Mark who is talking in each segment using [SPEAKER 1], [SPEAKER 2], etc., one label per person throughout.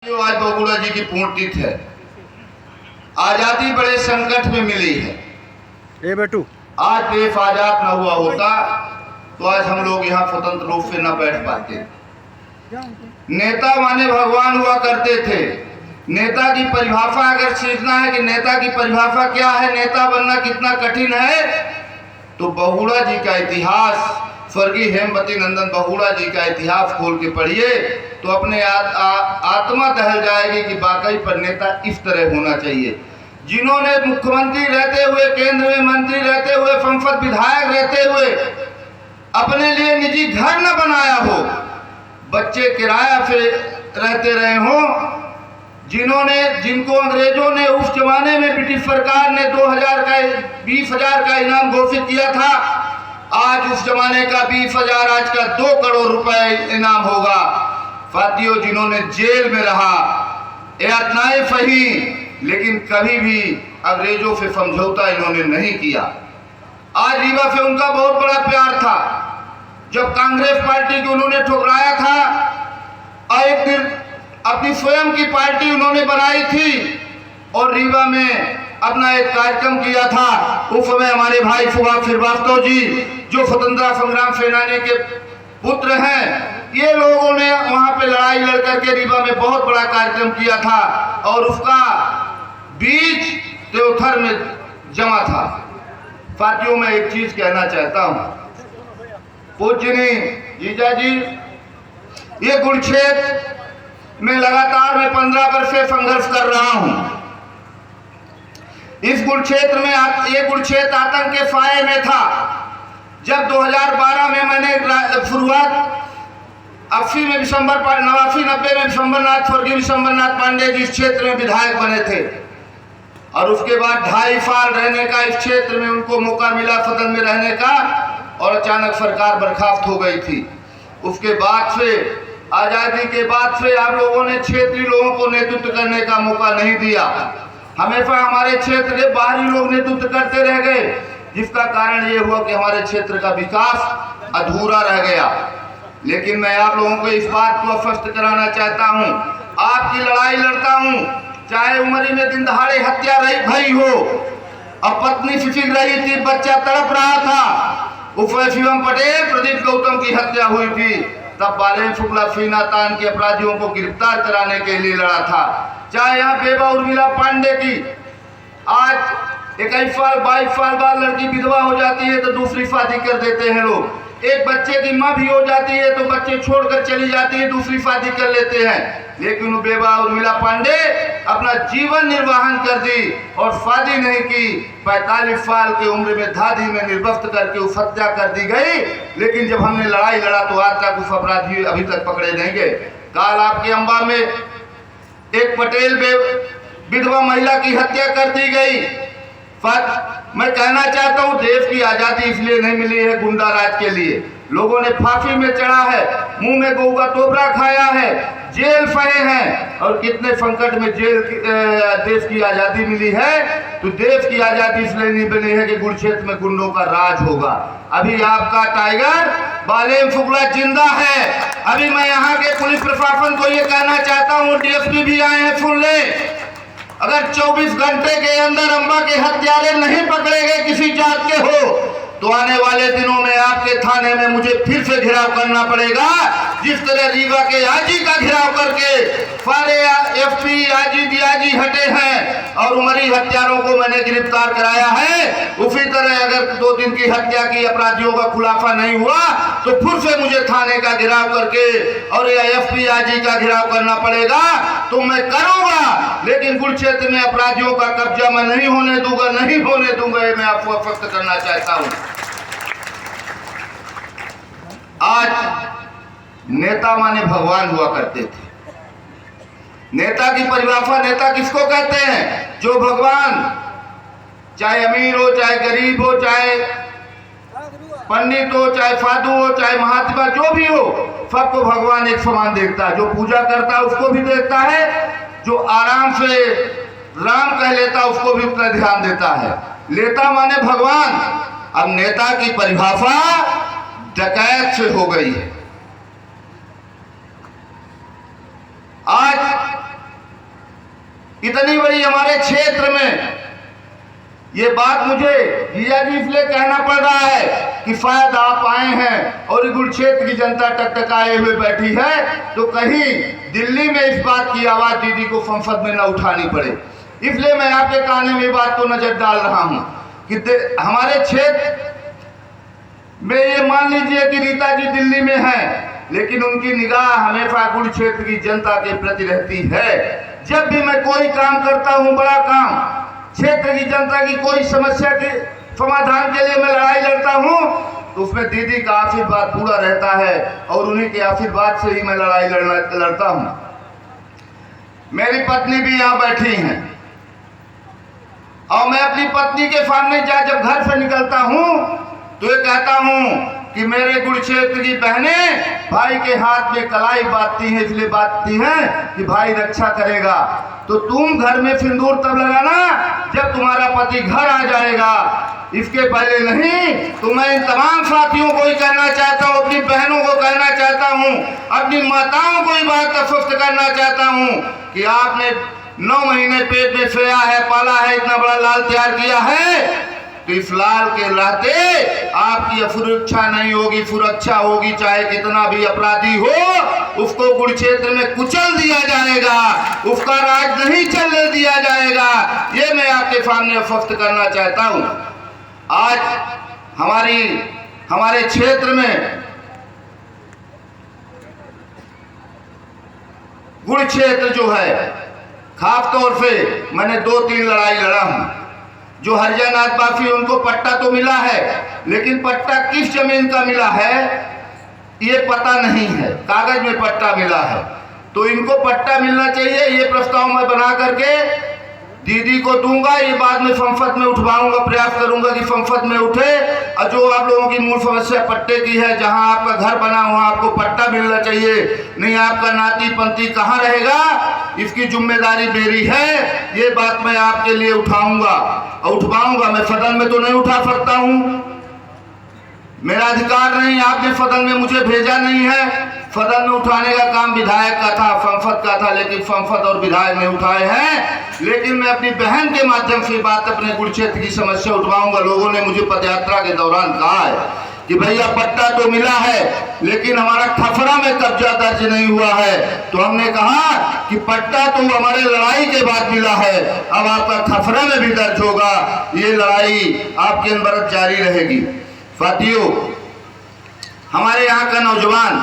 [SPEAKER 1] जो आज बगुड़ा जी की पुण्यतिथि है, आजादी बड़े संकट में मिली है।
[SPEAKER 2] ए बेटू,
[SPEAKER 1] आज देश आजाद न हुआ होता तो आज हम लोग यहाँ स्वतंत्र रूप से न बैठ पाते। नेता माने भगवान हुआ करते थे। नेता की परिभाषा अगर सीखना है कि नेता की परिभाषा क्या है, नेता बनना कितना कठिन है, तो बगुड़ा जी का इतिहास, स्वर्गीय हेमवती नंदन बगुड़ा जी का इतिहास खोल के पढ़िए तो अपने आत्मा दहल जाएगी कि वाकई पर नेता इस तरह होना चाहिए। जिन्होंने मुख्यमंत्री रहते हुए, केंद्र में मंत्री रहते हुए, संसद विधायक रहते हुए अपने लिए निजी घर न बनाया हो, बच्चे किराया से रहते रहे हो, जिनको अंग्रेजों ने उस जमाने में ब्रिटिश सरकार ने 20,000 का इनाम घोषित किया था, आज उस जमाने का 20,000 आज का 2 करोड़ रुपए इनाम होगा। साथियों, जिन्होंने जेल में रहा, यातनाएं सही, लेकिन कभी भी अंग्रेजों से समझौता इन्होंने नहीं किया। आज रीवा से उनका बहुत बड़ा प्यार था। जब कांग्रेस पार्टी को उन्होंने ठुकराया था और एक दिन अपनी स्वयं की पार्टी उन्होंने बनाई थी और रीवा में अपना एक कार्यक्रम किया था। उस समय हमारे भाई सुभाष श्रीवास्तव जी, जो स्वतंत्रता संग्राम सेनानी के पुत्र हैं, ये लोगों ने वहां पे लड़ाई लड़ करके रीवा में बहुत बड़ा कार्यक्रम किया था और उसका बीज देवथर में जमा था। साथियों, मैं एक चीज कहना चाहता हूं, पूजनी जीजा जी, ये गुरुक्षेत्र में लगातार मैं 15 वर्ष से संघर्ष कर रहा हूं। इस गुरुक्षेत्र में ये गुरुक्षेत्र आतंक के साए में था। जब 2012 में मैंने शुरुआत 80 में 89-90 में स्वर्गीय विशंबरनाथ पांडे जी इस क्षेत्र में विधायक बने थे और उसके बाद 2.5 साल रहने का इस क्षेत्र में उनको मौका मिला सदन में रहने का और अचानक सरकार बर्खास्त हो गई थी। उसके बाद से, आजादी के बाद से आप लोगों ने क्षेत्रीय लोगों को नेतृत्व करने का मौका नहीं दिया। हमेशा हमारे क्षेत्र के बाहरी लोग नेतृत्व करते रह गए, जिसका कारण ये हुआ कि हमारे क्षेत्र का विकास अधूरा रह गया। लेकिन मैं आप लोगों को इस बात को स्पष्ट कराना चाहता हूं, आपकी लड़ाई लड़ता हूं, चाहे उमरी में दिन दहाड़े हत्या भई हो, अब पत्नी फिसिक रही थी, बच्चा तड़प रहा था, उस शिवम पटेल, प्रदीप गौतम की हत्या हुई थी, तब बालेन शुक्ला सीना तान के अपराधियों को गिरफ्तार कराने के लिए लड़ा था। चाहे यहाँ बेबा उर्मिला पांडे की, आज 21 साल 22 साल बाद लड़की विधवा हो जाती है तो दूसरी शादी कर देते हैं लोग। एक बच्चे की माँ भी हो जाती है तो बच्चे छोड़कर चली जाती है, दूसरी शादी कर लेते हैं। लेकिन वो बेबा उर्मिला पांडे अपना जीवन निर्वाहन कर दी और शादी नहीं की। 45 साल की उम्र में धादी में निर्वस्त्र करके उस हत्या कर दी गई। लेकिन जब हमने लड़ाई लड़ा तो आज तक उस अपराधी अभी तक पकड़े नहीं गए। काल आपके अंबा में एक पटेल विधवा महिला की हत्या कर दी गई। मैं कहना चाहता हूं, देश की आजादी इसलिए नहीं मिली है गुंडा राज के लिए। लोगों ने फांसी में चढ़ा है, मुंह में गऊ का तोबरा खाया है, जेल सहे हैं और कितने संकट में देश की आजादी मिली है। तो देश की आजादी इसलिए नहीं मिली है कि गुरुक्षेत्र में गुंडों का राज होगा। अभी आपका टाइगर बालेन शुक्ला जिंदा है। अभी मैं यहाँ के पुलिस प्रशासन को ये कहना चाहता हूँ, डीएसपी भी आए हैं, सुन ले, अगर 24 घंटे के अंदर अंबा के हत्यारे नहीं पकड़े गए किसी जात के हो तो आने वाले दिनों में आपके थाने में मुझे फिर से घिराव करना पड़ेगा। जिस तरह रीवा के आजी का घिराव करके सारे एसपी आजी डीआईजी हटे हैं और उमरी हत्यारों को मैंने गिरफ्तार कराया है, उसी तरह अगर 2 दिन की हत्या की अपराधियों का खुलासा नहीं हुआ तो फिर से मुझे थाने का घिराव करके और एसपी आजी का घिराव करना पड़ेगा। तो मैं करूंगा, लेकिन गुरुक्षेत्र में अपराधियों का कब्जा मैं नहीं होने दूंगा, नहीं होने दूंगा। ये मैं आपको स्पष्ट करना चाहता हूं। आज नेता माने भगवान हुआ करते थे। नेता की परिभाषा, नेता किसको कहते हैं? जो भगवान, चाहे अमीर हो, चाहे गरीब हो, चाहे पंडित हो, चाहे साधु हो, चाहे महात्मा, जो भी हो, सबको भगवान एक समान देखता है। जो पूजा करता है उसको भी देखता है, जो आराम से राम कह लेता उसको भी उतना ध्यान देता है। नेता माने भगवान। अब नेता की परिभाषा डकैत से हो गई है। आज इतनी बड़ी हमारे क्षेत्र में ये बात मुझे जिया जी इसलिए कहना पड़ रहा है कि शायद आप आए हैं और गुड़ क्षेत्र की जनता टकटकाए हुए बैठी है, तो कहीं दिल्ली में इस बात की आवाज़ दीदी को संसद में न उठानी पड़े। इसलिए मैं आपके कान में बात को नजर डाल रहा हूं कि हमारे क्षेत्र में ये मान लीजिए कि रीता जी दिल्ली में है, लेकिन उनकी निगाह हमेशा गुड़ क्षेत्र की जनता के प्रति रहती है। जब भी मैं कोई काम करता हूं, बड़ा काम, क्षेत्र की जनता की कोई समस्या के समाधान के लिए मैं लड़ाई लड़ता हूं, तो उसमें दीदी का आशीर्वाद पूरा रहता है और उन्हीं के आशीर्वाद से ही मैं लड़ाई लड़ता हूं। मेरी पत्नी भी यहाँ बैठी हैं और मैं अपनी पत्नी के सामने जब घर से निकलता हूं तो ये कहता हूं कि मेरे गुड़ क्षेत्र की बहनें भाई के हाथ में कलाई बांधती हैं, इसलिए बांधती हैं कि भाई रक्षा करेगा। तो तुम घर में सिंदूर तब लगाना जब तुम्हारा पति घर आ जाएगा, इसके पहले नहीं। तो मैं इन तमाम साथियों को ही कहना चाहता हूँ, अपनी बहनों को कहना चाहता हूँ, अपनी माताओं को ही बात आश्वस्त करना चाहता हूँ कि आपने 9 महीने पेट में सोया है, पाला है, इतना बड़ा लाल तैयार किया है, तो इस लाल के रहते आपकी सुरक्षा नहीं होगी, सुरक्षा होगी। चाहे कितना भी अपराधी हो, उसको गुड़ क्षेत्र में कुचल दिया जाएगा, उसका राज नहीं चलने दिया जाएगा। ये मैं आपके सामने आश्वस्त करना चाहता हूं। आज हमारे क्षेत्र में गुड़ क्षेत्र जो है, खास तौर से मैंने 2-3 लड़ाई लड़ा हूं। जो हरिजन आदिवासी उनको पट्टा तो मिला है, लेकिन पट्टा किस जमीन का मिला है ये पता नहीं है, कागज में पट्टा मिला है। तो इनको पट्टा मिलना चाहिए। ये प्रस्ताव मैं बना करके दीदी को दूंगा, ये बाद में संसद में उठवाऊंगा, प्रयास करूंगा कि संसद में उठे। और जो आप लोगों की मूल समस्या पट्टे की है, जहां आपका घर बना वहां आपको पट्टा मिलना चाहिए, नहीं आपका नाती पंथी कहां रहेगा, इसकी जिम्मेदारी मेरी है। ये बात मैं आपके लिए उठाऊंगा और उठवाऊंगा। मैं सदन में तो नहीं उठा सकता हूं, मेरा अधिकार नहीं, आपने सदन में मुझे भेजा नहीं है। सदन में उठाने का काम विधायक का था, संसद का था, लेकिन संसद और विधायक ने उठाए हैं। लेकिन मैं अपनी बहन के माध्यम से बात अपने गुड़ क्षेत्र की समस्या उठवाऊंगा। लोगों ने मुझे पदयात्रा के दौरान कहा है कि भैया पट्टा तो मिला है, लेकिन हमारा खफरा में कब्जा दर्ज नहीं हुआ है। तो हमने कहा कि पट्टा तो हमारे लड़ाई के बाद मिला है, अब आपका खफरा में भी दर्ज होगा। ये लड़ाई आपके अनवरत जारी रहेगी। साथियों, हमारे यहाँ का नौजवान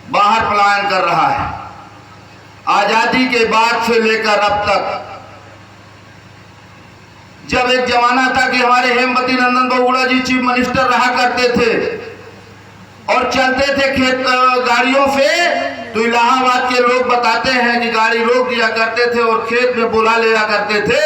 [SPEAKER 1] बाहर पलायन कर रहा है। आजादी के बाद से लेकर अब तक, जब एक जमाना था कि हमारे हेमवती नंदन बहुगुणा जी चीफ मिनिस्टर रहा करते थे और चलते थे खेत गाड़ियों से, तो इलाहाबाद के लोग बताते हैं कि गाड़ी रोक दिया करते थे और खेत में बुला लिया करते थे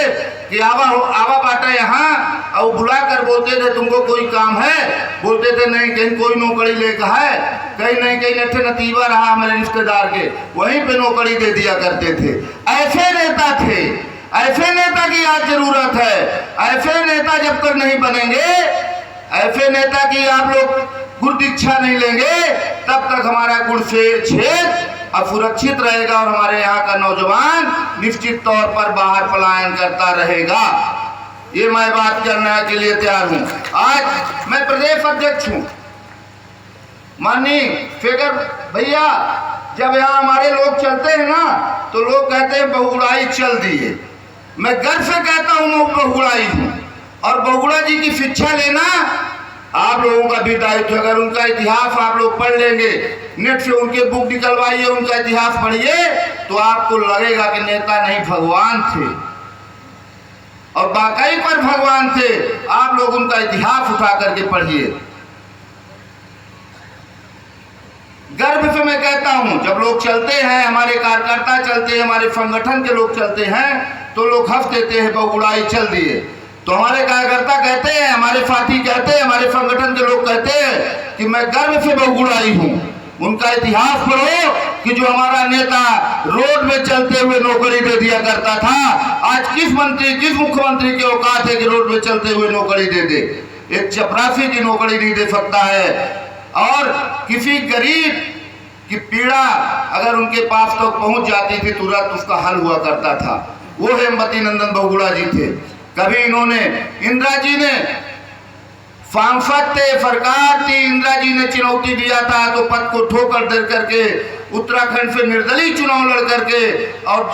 [SPEAKER 1] कि आवा बाटा यहाँ, और बुला कर बोलते थे तुमको कोई काम है, बोलते थे नहीं कहीं कोई नौकरी लेकर है, कहीं नहीं कहीं नठे नतीबा रहा हमारे रिश्तेदार के, वहीं पे नौकरी दे दिया करते थे। ऐसे नेता थे, ऐसे नेता की आज जरूरत है। ऐसे नेता जब तक नहीं बनेंगे, ऐसे नेता की आप लोग गुड़ दीक्षा नहीं लेंगे, तब तक हमारा गुड़ से क्षेत्र असुरक्षित रहेगा और हमारे यहाँ का नौजवान निश्चित तौर पर बाहर पलायन करता रहेगा। ये मैं बात करने के लिए तैयार हूँ। आज मैं प्रदेश अध्यक्ष हूँ। माननीय फेगर भैया, जब यहाँ हमारे लोग चलते हैं ना, तो लोग कहते हैं बहुगुड़ाई चल दिए। मैं गर्व से कहता हूँ मैं बहुगुड़ाई हूँ, और बहुगुणा जी की शिक्षा लेना आप लोगों का भी दायित्व। अगर उनका इतिहास आप लोग पढ़ लेंगे, नेट से उनके बुक निकलवाइए, उनका इतिहास पढ़िए, तो आपको लगेगा कि नेता नहीं भगवान थे, और वाकई पर भगवान थे। आप लोग उनका इतिहास उठा करके पढ़िए। गर्व से मैं कहता हूं, जब लोग चलते हैं, हमारे कार्यकर्ता चलते हैं, हमारे संगठन के लोग चलते हैं, तो लोग हंस देते हैं बहुगुड़ाई चल दिए। तो हमारे कार्यकर्ता कहते हैं, हमारे साथी कहते हैं, हमारे संगठन के लोग कहते हैं कि मैं गर्व से बहुगुड़ाई हूं। उनका इतिहास पढ़ो कि जो हमारा नेता रोड में चलते हुए नौकरी दे दिया करता था, आज किस मंत्री, किस मुख्यमंत्री के औकात है कि रोड में चलते हुए नौकरी दे दे। एक चपरासी की नौकरी नहीं दे सकता है, और किसी गरीब कि पीड़ा अगर उनके पास तक पहुंच जाती थी तुरंत उसका हल हुआ करता था। वो हेमवती नंदन बहुगुणा जी थे। कभी इन्होंने, इंदिरा जी ने सांसद थे, सरकार थी, इंदिरा जी ने चुनौती दिया था तो पद को ठोकर दे करके उत्तराखंड से निर्दलीय चुनाव लड़ करके और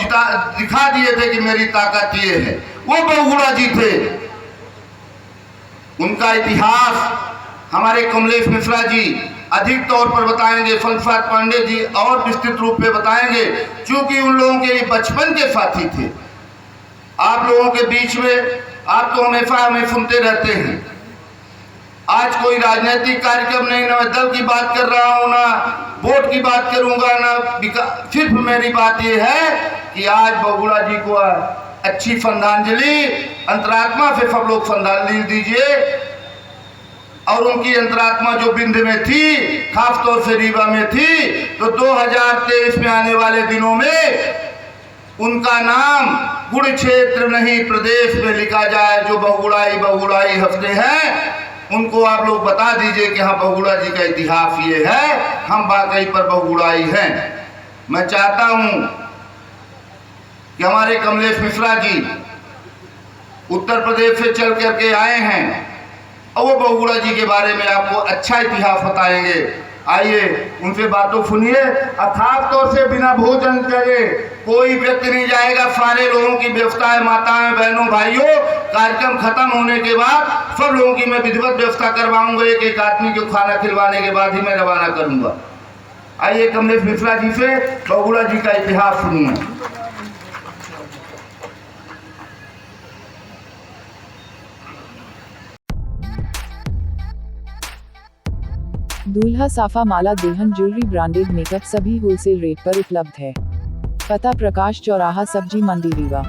[SPEAKER 1] दिखा दिए थे कि मेरी ताकत ये है। वो बहुगुणा जी थे। उनका इतिहास हमारे कमलेश मिश्रा जी अधिक तौर पर बताएंगे, फलप्रसाद पांडे जी और विस्तृत रूप में बताएंगे, क्योंकि उन लोगों के बचपन के साथी थे। आप लोगों के बीच में आप तो हमेशा हमें सुनते रहते हैं। आज कोई राजनीतिक कार्यक्रम नहीं, ना मैं दल की बात कर रहा हूँ, ना वोट की बात करूंगा, ना सिर्फ मेरी बात यह है कि आज बहुगुणा जी को अच्छी श्रद्धांजलि अंतरात्मा से सब लोग श्रद्धांजलि दीजिए। और उनकी अंतरात्मा जो बिंद में थी, खास तौर से रीवा में थी, तो 2023 में आने वाले दिनों में उनका नाम गुण क्षेत्र नहीं प्रदेश में लिखा जाए। जो बहुगुणाई हफ्ते हैं उनको आप लोग बता दीजिए कि हाँ बहुगुणा जी का इतिहास ये है, हम वाकई पर बहुगुणाई हैं। मैं चाहता हूं कि हमारे कमलेश मिश्रा जी उत्तर प्रदेश से चल करके आए हैं और वो बहुगुणा जी के बारे में आपको अच्छा इतिहास बताएंगे। आइए उनसे बातों सुनिए। खास तौर से बिना भोजन करे कोई व्यक्ति नहीं जाएगा। सारे लोगों की व्यवस्था है, माताएं, बहनों, भाइयों। कार्यक्रम खत्म होने के बाद सब लोगों की मैं विधिवत व्यवस्था करवाऊंगा। एक एक आदमी को खाना खिलवाने के बाद ही मैं रवाना करूंगा। आइए कमलेश मिश्रा जी से बहुगुणा जी का इतिहास सुनिए।
[SPEAKER 2] दूल्हा साफा माला दुल्हन ज्वेलरी ब्रांडेड मेकअप सभी होलसेल रेट पर उपलब्ध है। पता प्रकाश चौराहा सब्जी मंडी रीवा।